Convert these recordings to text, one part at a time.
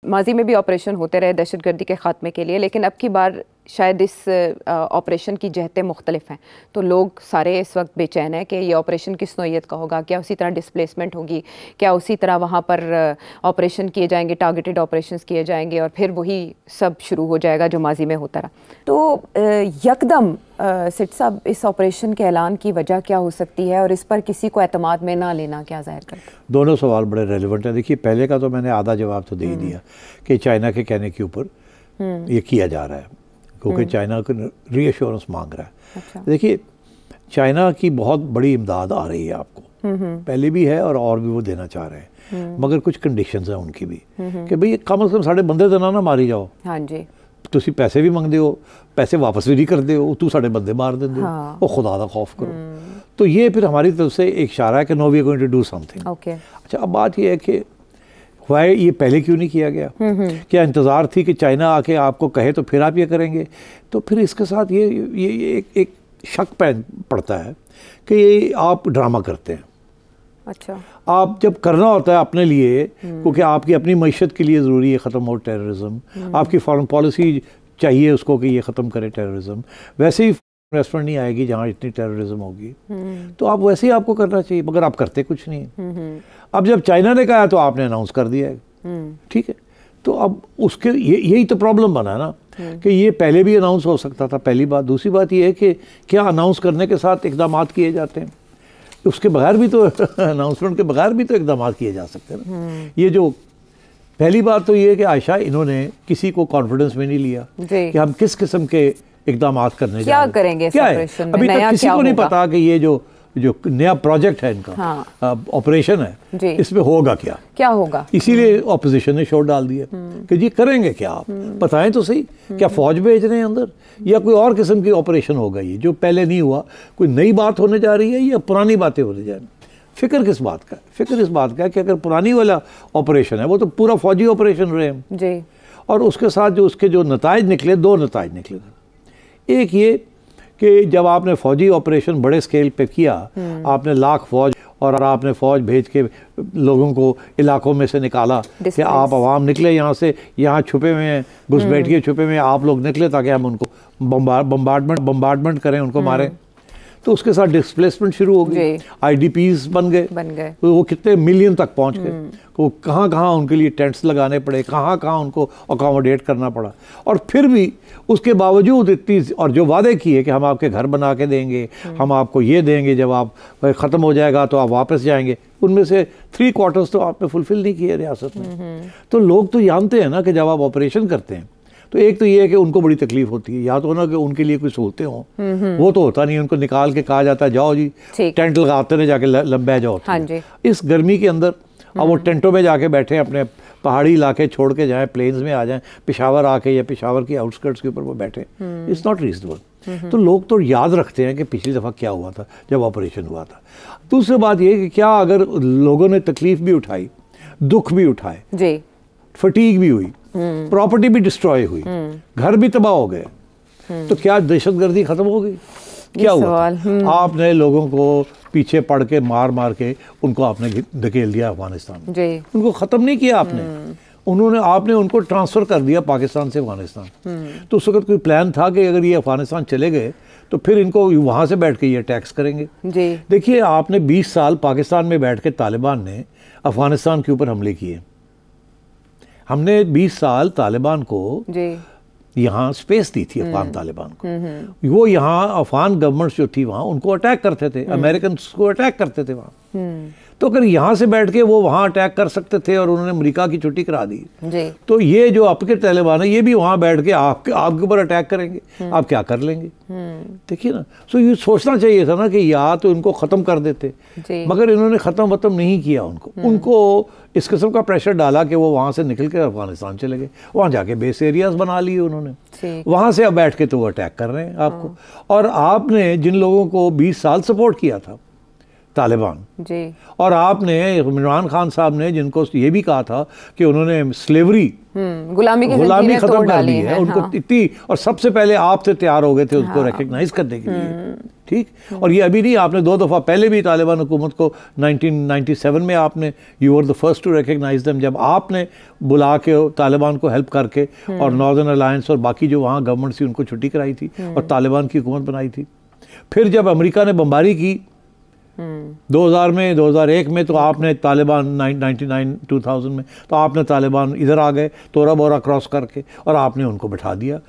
माजी में भी ऑपरेशन होते रहे दहशतगर्दी के ख़ात्मे के लिए, लेकिन अब की बार शायद इस ऑपरेशन की जहतें मुख्तलिफ हैं, तो लोग सारे इस वक्त बेचैन हैं कि ये ऑपरेशन किस नौइयत का होगा, क्या उसी तरह डिस्प्लेसमेंट होगी, क्या उसी तरह वहाँ पर ऑपरेशन किए जाएंगे, टारगेटेड ऑपरेशंस किए जाएंगे और फिर वही सब शुरू हो जाएगा जो माजी में होता रहा। तो यकदम सिट साहब, इस ऑपरेशन के ऐलान की वजह क्या हो सकती है और इस पर किसी को एतमाद में ना लेना क्या ज़ाहिर करता है? दोनों सवाल बड़े रेलिवेंट हैं। देखिए, पहले का तो मैंने आधा जवाब तो दे ही दिया कि चाइना के कहने के ऊपर ये किया जा रहा है, क्योंकि चाइना को रीअश्योरेंस मांग रहा है। अच्छा। देखिए, चाइना की बहुत बड़ी इमदाद आ रही है आपको, पहले भी है और भी वो देना चाह रहे हैं, मगर कुछ कंडीशंस हैं उनकी भी कि भाई कम से कम साढ़े बंदे तो ना मारी जाओ। हाँ जी, तुसी पैसे भी मंगते हो, पैसे वापस भी नहीं करते हो, तू साढ़े बंदे मार देंगे हो, वो खुदा दा खौफ करो। तो ये फिर हमारी तरफ से एक इशारा है कि no we are going to do something. अच्छा, अब बात ये है कि वाई ये पहले क्यों नहीं किया गया? क्या इंतज़ार थी कि चाइना आके आपको कहे तो फिर आप ये करेंगे? तो फिर इसके साथ ये एक शक पड़ता है कि ये आप ड्रामा करते हैं। अच्छा, आप जब करना होता है अपने लिए, क्योंकि आपकी अपनी मईशत के लिए ज़रूरी है ख़त्म हो टेररिज्म, आपकी फॉरेन पॉलिसी चाहिए उसको कि ये ख़त्म करे टेररिज्म, वैसे ही इन्वेस्टमेंट नहीं आएगी जहाँ इतनी टेररिज्म होगी, तो आप वैसे ही आपको करना चाहिए, मगर आप करते कुछ नहीं। अब जब चाइना ने कहा तो आपने अनाउंस कर दिया है, ठीक है। तो अब उसके यही तो प्रॉब्लम बना है ना कि ये पहले भी अनाउंस हो सकता था, पहली बात। दूसरी बात ये है कि क्या अनाउंस करने के साथ इकदाम किए जाते हैं? उसके बगैर भी तो अनाउंसमेंट के बगैर भी तो इकदाम किए जा सकते हैं ना। ये जो पहली बात तो ये है कि आयशा, इन्होंने किसी को कॉन्फिडेंस में नहीं लिया कि हम किस किस्म के इकदाम करने क्या करेंगे, क्या है अभी तक किसी को नहीं पता कि ये जो नया प्रोजेक्ट है इनका, ऑपरेशन है, इसमें होगा क्या होगा। इसीलिए ऑपोजिशन ने शोर डाल दिया कि जी करेंगे क्या, आप बताएं तो सही, क्या फौज भेज रहे हैं अंदर या कोई और किस्म की ऑपरेशन होगा, ये जो पहले नहीं हुआ, कोई नई बात होने जा रही है या पुरानी बातें होने जा रही हैं? फिक्र किस बात का? फिक्र इस बात का है कि अगर पुरानी वाला ऑपरेशन है वो तो पूरा फौजी ऑपरेशन रहे हैं जी, और उसके साथ जो उसके जो नताइज निकले, दो नताइज निकले थे। एक ये कि जब आपने फौजी ऑपरेशन बड़े स्केल पे किया, आपने लाख फौज और आपने फौज भेज के लोगों को इलाकों में से निकाला कि आप आवाम निकले यहाँ से, यहाँ छुपे हुए हैं, घुसपैठिए छुपे हुए हैं, आप लोग निकले ताकि हम उनको बम्बार्डमेंट करें, उनको मारें। तो उसके साथ डिस्प्लेसमेंट शुरू हो गई, आईडीपीज बन गए। तो वो कितने मिलियन तक पहुंच गए, वो कहाँ उनके लिए टेंट्स लगाने पड़े, कहाँ उनको अकोमोडेट करना पड़ा। और फिर भी उसके बावजूद इतनी, और जो वादे किए कि हम आपके घर बना के देंगे, हम आपको ये देंगे, जब आप ख़त्म हो जाएगा तो आप वापस जाएंगे, उनमें से 3/4 तो आपने फुलफिल नहीं किए रियासत में। तो लोग तो जानते हैं ना कि जब आप ऑपरेशन करते हैं तो एक तो ये है कि उनको बड़ी तकलीफ होती है, या तो ना कि उनके लिए कुछ सहूलतें हों, वो तो होता नहीं, उनको निकाल के कहा जाता है जाओ जी टेंट लगाते रहे, जाके लंबे जाओ। हाँ जी। इस गर्मी के अंदर अब वो टेंटों में जाके बैठे, अपने पहाड़ी इलाके छोड़ के जाएं, प्लेन्स में आ जाएं, पेशावर आके या पेशावर की आउटस्कर्ट्स के ऊपर वो बैठे, इट्स नॉट रीजनेबल। तो लोग तो याद रखते हैं कि पिछली दफ़ा क्या हुआ था जब ऑपरेशन हुआ था। दूसरी बात ये कि क्या अगर लोगों ने तकलीफ भी उठाई, दुख भी उठाए जी, फटीग भी हुई, प्रॉपर्टी भी डिस्ट्रॉय हुई, घर भी तबाह हो गए, तो क्या दहशतगर्दी खत्म हो गई? क्या हुआ? आपने लोगों को पीछे पड़ के मार के उनको आपने धकेल दिया अफगानिस्तान में, उनको ख़त्म नहीं किया आपने, आपने उनको ट्रांसफ़र कर दिया पाकिस्तान से अफगानिस्तान। तो उस वक्त कोई प्लान था कि अगर ये अफगानिस्तान चले गए तो फिर इनको वहाँ से बैठ के ये टैक्स करेंगे? देखिए, आपने 20 साल पाकिस्तान में बैठ के तालिबान ने अफगानिस्तान के ऊपर हमले किए। हमने 20 साल तालिबान को यहाँ स्पेस दी थी, अफगान तालिबान को। वो यहाँ अफगान गवर्नमेंट जो थी वहाँ उनको अटैक करते थे, अमेरिकन को अटैक करते थे वहाँ। तो अगर यहाँ से बैठ के वो वहाँ अटैक कर सकते थे और उन्होंने अमेरिका की छुट्टी करा दी, तो ये जो आपके तालिबान है ये भी वहाँ बैठ के आपके ऊपर अटैक करेंगे, आप क्या कर लेंगे? देखिए ना, सो ये सोचना चाहिए था ना कि या तो इनको ख़त्म कर देते, मगर इन्होंने ख़त्म नहीं किया उनको इस किस्म का प्रेशर डाला कि वो वहाँ से निकल के अफगानिस्तान चले गए, वहाँ जाके बेस एरियाज बना लिए उन्होंने, वहाँ से अब बैठ के तो वो अटैक कर रहे हैं आपको। और आपने जिन लोगों को 20 साल सपोर्ट किया था, तालिबान जी, और आपने इमरान खान साहब ने जिनको ये भी कहा था कि उन्होंने स्लेवरी गुलामी खत्म कर दी है उनको इतनी, और सबसे पहले आप से तैयार हो गए थे उसको रिकग्नाइज करने के लिए, ठीक। और ये अभी नहीं, आपने 2 दफ़ा पहले भी तालिबान हुकूमत को 1997 में आपने, you were the first to recognise them, जब आपने बुला के तालिबान को हेल्प करके और नॉर्दर्न अलायंस और बाकी जो वहाँ गवर्नमेंट थी उनको छुट्टी कराई थी और तालिबान की हुकूमत बनाई थी। फिर जब अमेरिका ने बमबारी की 2000 में, 2001 में, तो आपने तालिबान 99-2000 में, तो आपने तालिबान इधर आ गए तोरा बोरा क्रॉस करके और आपने उनको बैठा दिया।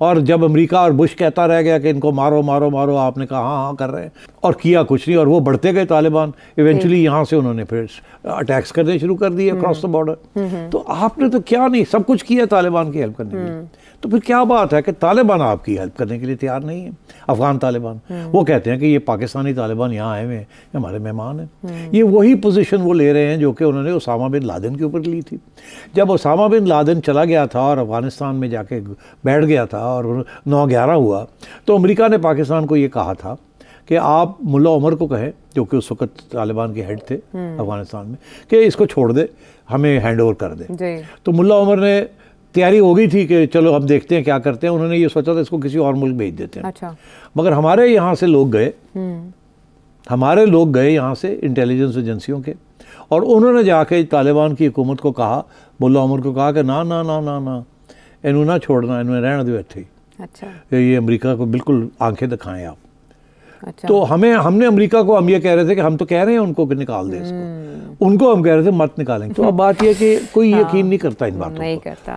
और जब अमेरिका और बुश कहता रह गया कि इनको मारो मारो मारो, आपने कहा हाँ हाँ कर रहे हैं, और किया कुछ नहीं, और वो बढ़ते गए तालिबान। इवेंचुअली यहाँ से उन्होंने फिर अटैक्स करने शुरू कर दिए अक्रॉस द बॉर्डर। तो आपने तो क्या नहीं, सब कुछ किया तालिबान की हेल्प करने के लिए। तो फिर क्या बात है कि तालिबान आपकी हेल्प करने के लिए तैयार नहीं है? अफगान तालिबान वो कहते हैं कि ये पाकिस्तानी तालिबान यहाँ आए हुए हैं, हमारे मेहमान हैं। ये वही पोजीशन वो ले रहे हैं जो कि उन्होंने उसामा बिन लादेन के ऊपर ली थी। जब उसामा बिन लादेन चला गया था और अफगानिस्तान में जाके बैठ गया था और 9/11 हुआ, तो अमेरिका ने पाकिस्तान को ये कहा था कि आप मुल्ला उमर को कहें, जो कि उस वक्त तालिबान के हेड थे अफगानिस्तान में, कि इसको छोड़ दे, हमें हैंड ओवर कर दे। तो मुल्ला उमर ने तैयारी हो गई थी कि चलो हम देखते हैं क्या करते हैं। उन्होंने ये सोचा था इसको किसी और मुल्क भेज देते हैं। अच्छा। मगर हमारे यहाँ से लोग गए, हमारे लोग गए यहाँ से इंटेलिजेंस एजेंसियों के, और उन्होंने जाके तालिबान की हुकूमत को कहा, मुल्ला उमर को कहा कि ना ना ना ना ना, इन्हों ना छोड़ना, इन्होंने रहने दो इत्थे। अच्छा। ये अमेरिका को बिल्कुल आंखें दिखाएं आप। अच्छा। तो हमने अमेरिका को, हम ये कह रहे थे कि हम तो कह रहे हैं उनको कि निकाल दें इसको, उनको हम कह रहे थे मत निकालेंगे। तो अब बात यह कि कोई यकीन नहीं करता इन बातों नहीं करता।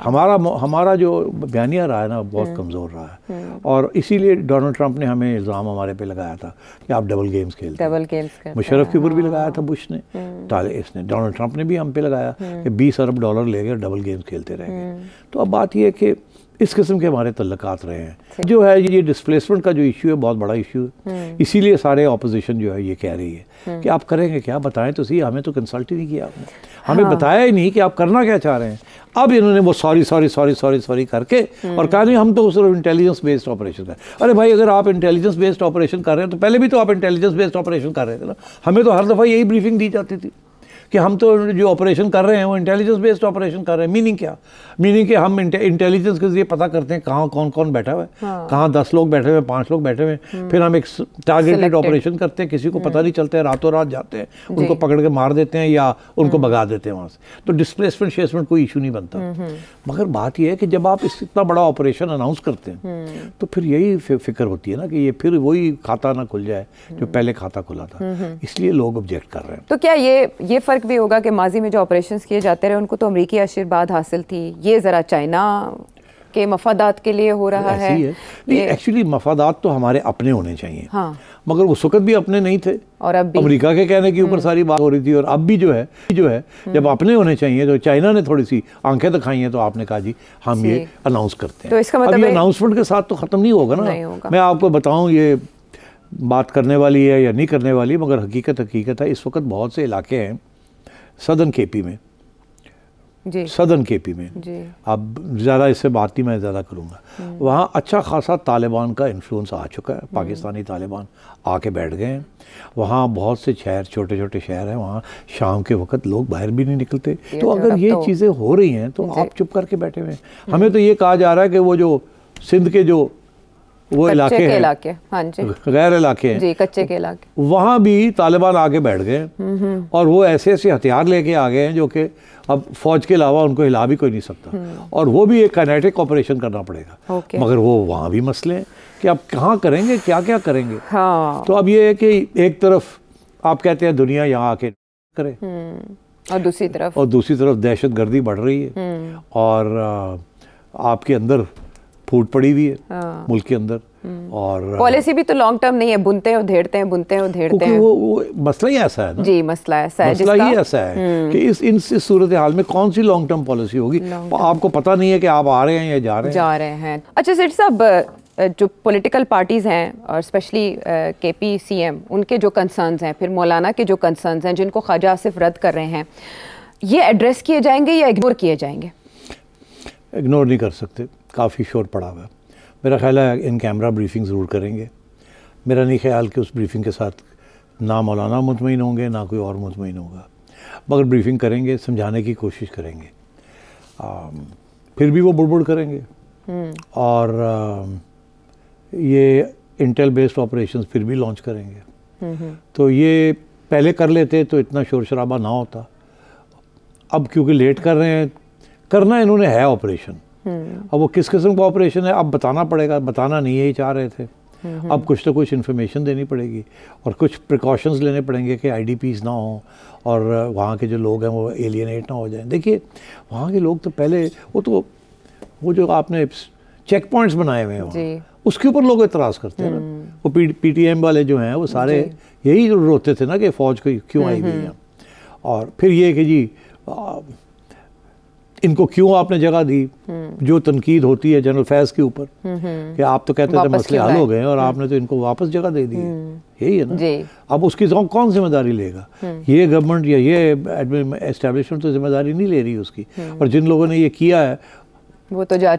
हमारा जो बयानिया रहा है ना बहुत कमज़ोर रहा है, और इसीलिए डोनाल्ड ट्रंप ने हमें इल्ज़ाम हमारे पे लगाया था कि आप डबल गेम्स खेलते हैं। मुशर्रफ के ऊपर भी लगाया था बुश ने, इसने डोनाल्ड ट्रंप ने भी हम पे लगाया कि $20 अरब ले गए, डबल गेम्स खेलते रह गए। तो अब बात यह है कि इस किस्म के हमारे तल्लकात रहे हैं। जो है ये डिस्प्लेसमेंट का जो इशू है बहुत बड़ा इशू है, इसीलिए सारे ऑपोजिशन जो है ये कह रही है कि आप करेंगे क्या, बताएं तो सही, हमें तो कंसल्ट ही नहीं किया आपने, हमें बताया ही नहीं कि आप करना क्या चाह रहे हैं। अब इन्होंने वो sorry sorry sorry sorry sorry करके और कहा नहीं हम तो सिर्फ इंटेलिजेंस बेस्ड ऑपरेशन कर। अरे भाई, अगर आप इंटेलिजेंस बेस्ड ऑपरेशन कर रहे हैं तो पहले भी तो आप इंटेलिजेंस बेस्ड ऑपरेशन कर रहे थे ना। हमें तो हर दफ़ा यही ब्रीफिंग दी जाती थी कि हम तो जो ऑपरेशन कर रहे हैं वो इंटेलिजेंस बेस्ड ऑपरेशन कर रहे हैं। मीनिंग क्या? मीनिंग कि हम इंटेलिजेंस के जरिए पता करते हैं कहाँ कौन कौन बैठा हुआ है, कहाँ 10 लोग बैठे हुए, 5 लोग बैठे हुए, फिर हम एक टारगेटेड ऑपरेशन करते हैं, किसी को पता नहीं चलता है, रातों रात जाते हैं, उनको पकड़ के मार देते हैं या उनको भगा देते हैं वहाँ से। तो डिस्प्लेसमेंट शेसमेंट कोई इशू नहीं बनता। मगर बात यह है कि जब आप इतना बड़ा ऑपरेशन अनाउंस करते हैं तो फिर यही फिक्र होती है ना कि ये फिर वही खाता ना खुल जाए जो पहले खाता खुला था, इसलिए लोग ऑब्जेक्ट कर रहे हैं। तो क्या ये फ़र्क भी होगा कि माजी में जो ऑपरेशंस किए जाते रहे उनको तो अमरीकी आशीर्वाद हासिल थी, ये ज़रा चाइना के मफादात के लिए हो रहा है? नहीं, एक्चुअली मफादात तो हमारे अपने होने चाहिए। हाँ। मगर उस वक्त भी अपने नहीं थे, और अब भी अमेरिका के कहने के ऊपर सारी बात हो रही थी। और अब भी जो है जब अपने होने चाहिए तो चाइना ने थोड़ी सी आंखें दिखाई हैं, तो आपने कहा जी हम ये अनाउंस करते हैं। तो इसका मतलब अनाउंसमेंट के साथ तो ख़त्म नहीं होगा ना। मैं आपको बताऊँ, ये बात करने वाली है या नहीं करने वाली, मगर हकीकत है, इस वक्त बहुत से इलाके हैं सदर्न केपी में सदर्न केपी में अब ज़्यादा इससे बात नहीं मैं ज़्यादा करूँगा, वहाँ अच्छा खासा तालिबान का इन्फ्लुएंस आ चुका है। पाकिस्तानी तालिबान आके बैठ गए हैं वहाँ। बहुत से शहर, छोटे छोटे शहर हैं वहाँ, शाम के वक्त लोग बाहर भी नहीं निकलते। तो अगर ये चीज़ें हो रही हैं तो आप चुप करके बैठे हुए हैं। हमें तो ये कहा जा रहा है कि वो जो सिंध के जो वो इलाके हैं, हाँ जी, गैर इलाके हैं, कच्चे के इलाके, वहाँ भी तालिबान आके बैठ गए और वो ऐसे ऐसे हथियार लेके आ गए हैं जो कि अब फौज के अलावा उनको हिला भी कोई नहीं सकता, और वो भी एक काइनेटिक ऑपरेशन करना पड़ेगा। मगर वो वहाँ भी मसले हैं कि आप कहाँ करेंगे, क्या क्या करेंगे। हाँ। तो अब ये है कि एक तरफ आप कहते हैं दुनिया यहाँ आके करे, और दूसरी तरफ दहशत गर्दी बढ़ रही है, और आपके अंदर फूट पड़ी हुई है मुल्क के अंदर। और पॉलिसी भी तो लॉन्ग टर्म नहीं है, बुनते हैं उधेड़ते हैं, बुनते हैं उधेड़ते हैं। वो मसला ही ऐसा है ना जी, मसला ऐसा है, मसला ही ऐसा है कि इस सूरत हाल में कौन सी लॉन्ग टर्म पॉलिसी होगी, आपको पता नहीं है कि आप आ रहे हैं या जा रहे हैं। अच्छा सेठ साहब, जो पॉलिटिकल पार्टीज़ हैं और स्पेशली केपी सीएम, उनके जो कंसर्न्स हैं, फिर मौलाना के जो कंसर्न्स हैं जिनको ख्वाजा आसिफ रद्द कर रहे हैं, ये एड्रेस किए जाएंगे या इग्नोर किए जाएंगे? इग्नोर नहीं कर सकते, काफ़ी शोर पड़ा हुआ है। मेरा ख्याल है इन कैमरा ब्रीफिंग ज़रूर करेंगे। मेरा नहीं ख्याल कि उस ब्रीफिंग के साथ ना मौलाना मुतमईन होंगे ना कोई और मुतमईन होगा, मगर ब्रीफिंग करेंगे, समझाने की कोशिश करेंगे। फिर भी वो बुड़बुड़ करेंगे और ये इंटेल बेस्ड ऑपरेशंस फिर भी लॉन्च करेंगे। तो ये पहले कर लेते तो इतना शोर शराबा ना होता। अब क्योंकि लेट कर रहे हैं, करना इन्होंने है ऑपरेशन, अब वो किस किस्म का ऑपरेशन है अब बताना पड़ेगा, बताना नहीं यही चाह रहे थे। अब कुछ तो कुछ इन्फॉर्मेशन देनी पड़ेगी और कुछ प्रिकॉशंस लेने पड़ेंगे कि आईडीपीज़ ना हो और वहाँ के जो लोग हैं वो एलियनेट ना हो जाएं। देखिए वहाँ के लोग तो पहले वो जो आपने चेक पॉइंट्स बनाए हुए हैं वहाँ, उसके ऊपर लोग एतराज़ करते हैं ना। वो पीटीएम वाले जो हैं वो सारे यही रोते थे ना कि फ़ौज क्यों आई हुई है, और फिर ये कि जी इनको क्यों आपने जगह दी। जो तनकीद होती है जनरल फैज़ के ऊपर कि आप तो कहते थे मसले हल हो गए और आपने तो इनको वापस जगह दे दी है, यही है ना। अब उसकी कौन जिम्मेदारी लेगा? ये गवर्नमेंट या ये एस्टेब्लिशमेंट तो जिम्मेदारी नहीं ले रही उसकी। और जिन लोगों ने ये किया है वो तो जा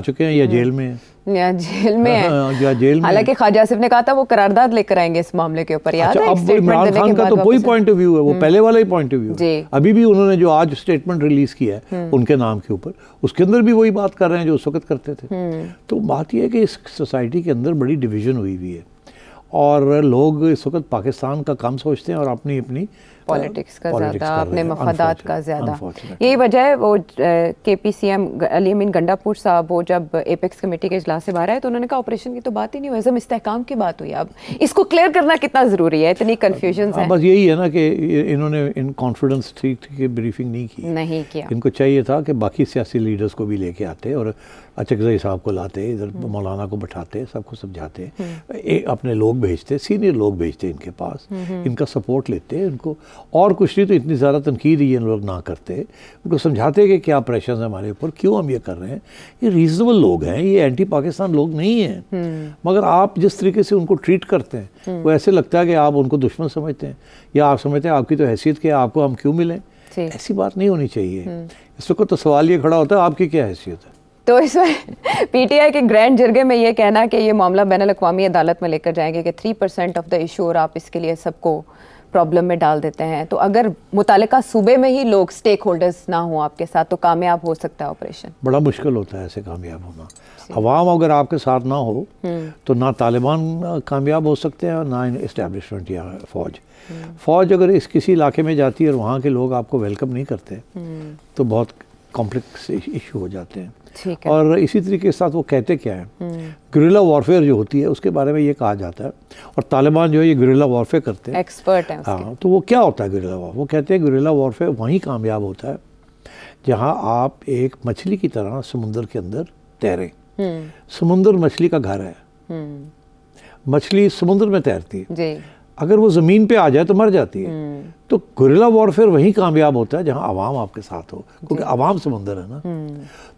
चुके हैं या जेल में है, या जेल में है। हालांकि ख्वाजा आसिफ ने कहा था वो करारदाद लेकर आएंगे इस मामले के ऊपर। याद है अब इमरान खान का तो वही पॉइंट ऑफ व्यू है, वो पहले वाला ही पॉइंट ऑफ व्यू है। अभी भी उन्होंने जो आज स्टेटमेंट रिलीज किया है उनके नाम के ऊपर, उसके अंदर भी वही बात कर रहे हैं जो उस वक्त करते थे। तो बात यह है कि इस सोसाइटी के अंदर बड़ी डिवीजन हुई हुई है और लोग इस वक्त पाकिस्तान का कम सोचते हैं और अपनी अपनी पॉलिटिक्स का ज़्यादा, अपने मफादात का ज़्यादा। यही वजह है वो KPCM अली अमीन गंडापुर साहब वो जब एपेक्स कमेटी के इजलास से बाहर आए तो उन्होंने कहा ऑपरेशन की तो बात ही नहीं हुई, इस्तेहकाम की बात हुई। अब इसको क्लियर करना कितना ज़रूरी है, इतनी कन्फ्यूजन है। बस यही है ना कि इन्होंने इन कॉन्फिडेंस की ब्रीफिंग नहीं किया। इनको चाहिए था कि बाकी सियासी लीडर्स को भी लेके आते और अचकज़ई साहब को लाते, इधर मौलाना को बैठाते, सबको समझाते, अपने लोग भेजते, सीनियर लोग भेजते इनके पास, इनका सपोर्ट लेते, इनको और कुछ नहीं तो इतनी ज़्यादा तनकीद ये लोग ना करते, उनको समझाते कि क्या प्रेशर है हमारे ऊपर, क्यों हम ये कर रहे हैं। ये रीजनेबल लोग हैं, ये एंटी पाकिस्तान लोग नहीं हैं, मगर आप जिस तरीके से उनको ट्रीट करते हैं वो ऐसे लगता है कि आप उनको दुश्मन समझते हैं या आप समझते हैं आपकी तो हैसियत क्या है, आपको हम क्यों मिलें। ऐसी बात नहीं होनी चाहिए। इस वक्त तो सवाल ये खड़ा होता है आपकी क्या हैसियत है। तो इसमें PTI के ग्रैंड जरगे में ये कहना कि ये मामला बैनुल-अक़वामी अदालत में लेकर जाएंगे कि 3% ऑफ द इशू और आप इसके लिए सबको प्रॉब्लम में डाल देते हैं। तो अगर मुतालिका सूबे में ही लोग स्टेक होल्डर्स ना हो आपके साथ तो कामयाब हो सकता है ऑपरेशन? बड़ा मुश्किल होता है ऐसे कामयाब होना। अवाम अगर आपके साथ ना हो तो ना तालिबान कामयाब हो सकते हैं और ना इस्टेब्लिशमेंट या फ़ौज अगर किसी इलाके में जाती है और वहाँ के लोग आपको वेलकम नहीं करते तो बहुत कॉम्प्लेक्स इशू हो जाते हैं। और इसी तरीके के साथ वो कहते क्या है, गुरिल्ला वॉरफेयर जो होती है उसके बारे में ये कहा जाता है और तालिबान जो है ये गुरिल्ला वॉरफेयर करते हैं, एक्सपर्ट हैं। हाँ, तो वो क्या होता है गुरिल्ला वॉरफेयर? वो कहते हैं गुरिल्ला वॉरफेयर वहीं कामयाब होता है जहाँ आप एक मछली की तरह समुंदर के अंदर तैरें। समुंदर मछली का घर है, मछली समुद्र में तैरती है, अगर वो ज़मीन पे आ जाए तो मर जाती है। तो गुरिल्ला वॉरफेयर वहीं कामयाब होता है जहाँ आवाम आपके साथ हो, क्योंकि आवाम समंदर है ना।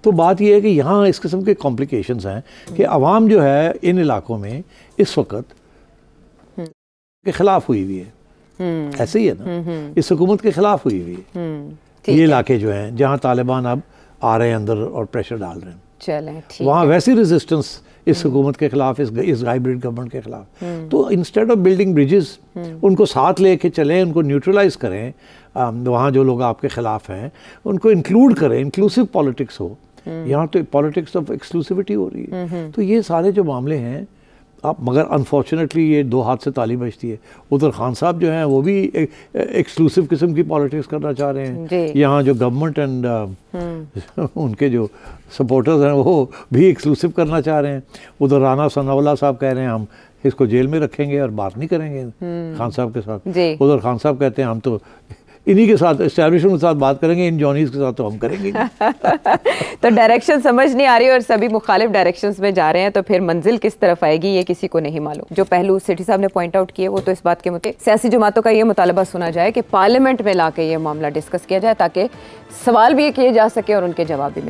तो बात ये है कि यहाँ इस किस्म के कॉम्प्लिकेशंस हैं कि आवाम जो है इन इलाकों में इस वक्त के खिलाफ हुई हुई है, ऐसे ही है ना, इस हुकूमत के खिलाफ हुई हुई है। ये इलाके जो हैं जहाँ तालिबान अब आ रहे हैं अंदर और प्रेशर डाल रहे हैं, चलें ठीक, वहाँ वैसी रेजिस्टेंस इस हुकूमत के खिलाफ, इस हाइब्रिड गवर्नमेंट के खिलाफ। तो इंस्टेड ऑफ बिल्डिंग ब्रिजेस उनको साथ लेके चलें, उनको न्यूट्रलाइज करें, वहाँ जो लोग आपके खिलाफ हैं उनको इंक्लूड करें, इंक्लूसिव पॉलिटिक्स हो। यहाँ तो पॉलिटिक्स ऑफ एक्सक्लूसिविटी हो रही है। तो ये सारे जो मामले हैं आप, मगर अनफॉर्चुनेटली ये दो हाथ से ताली बजती है। उधर खान साहब जो हैं वो भी एक्सक्लूसिव किस्म की पॉलिटिक्स करना चाह रहे हैं, यहाँ जो गवर्नमेंट एंड उनके जो सपोर्टर्स हैं वो भी एक्सक्लूसिव करना चाह रहे हैं। उधर राना सनाउल्लाह साहब कह रहे हैं हम इसको जेल में रखेंगे और बात नहीं करेंगे खान साहब के साथ। उधर खान साहब कहते हैं हम तो इन्हीं के साथ, एस्टैब्लिशमेंट के साथ बात करेंगे, इन जॉनीज़ के साथ तो हम करेंगे। तो डायरेक्शन समझ नहीं आ रही और सभी मुखालिफ डायरेक्शंस में जा रहे हैं, तो फिर मंजिल किस तरफ आएगी ये किसी को नहीं मालूम। जो पहलू सेठी साहब ने पॉइंट आउट किए वो तो इस बात के मुताबिक सियासी जमातों का ये मुतालबा सुना जाए कि पार्लियामेंट में ला के ये मामला डिस्कस किया जाए ताकि सवाल भी किए जा सके और उनके जवाब भी मिले।